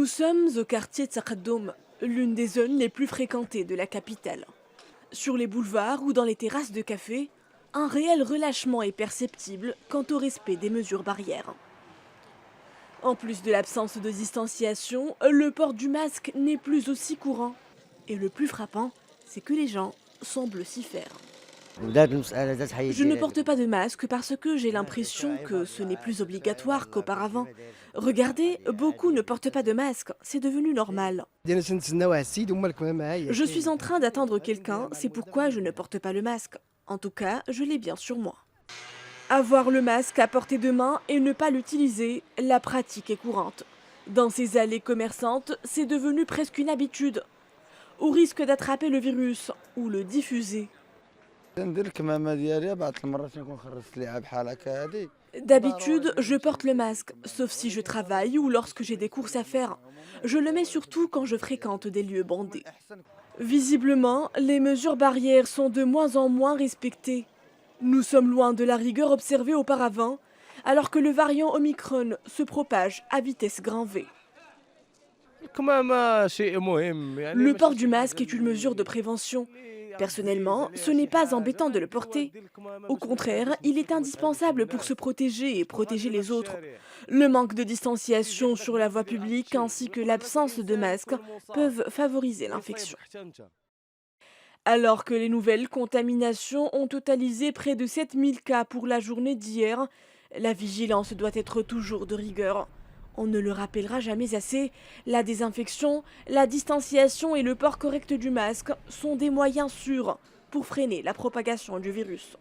Nous sommes au quartier Taqaddoum, l'une des zones les plus fréquentées de la capitale. Sur les boulevards ou dans les terrasses de café, un réel relâchement est perceptible quant au respect des mesures barrières. En plus de l'absence de distanciation, le port du masque n'est plus aussi courant. Et le plus frappant, c'est que les gens semblent s'y faire. Je ne porte pas de masque parce que j'ai l'impression que ce n'est plus obligatoire qu'auparavant. Regardez, beaucoup ne portent pas de masque, c'est devenu normal. Je suis en train d'attendre quelqu'un, c'est pourquoi je ne porte pas le masque. En tout cas, je l'ai bien sur moi. Avoir le masque à portée de main et ne pas l'utiliser, la pratique est courante. Dans ces allées commerçantes, c'est devenu presque une habitude. Au risque d'attraper le virus ou le diffuser. D'habitude, je porte le masque, sauf si je travaille ou lorsque j'ai des courses à faire. Je le mets surtout quand je fréquente des lieux bondés. Visiblement, les mesures barrières sont de moins en moins respectées. Nous sommes loin de la rigueur observée auparavant, alors que le variant Omicron se propage à vitesse grand V. Le port du masque est une mesure de prévention. Personnellement, ce n'est pas embêtant de le porter. Au contraire, il est indispensable pour se protéger et protéger les autres. Le manque de distanciation sur la voie publique ainsi que l'absence de masque peuvent favoriser l'infection. Alors que les nouvelles contaminations ont totalisé près de 7000 cas pour la journée d'hier, la vigilance doit être toujours de rigueur. On ne le rappellera jamais assez, la désinfection, la distanciation et le port correct du masque sont des moyens sûrs pour freiner la propagation du virus.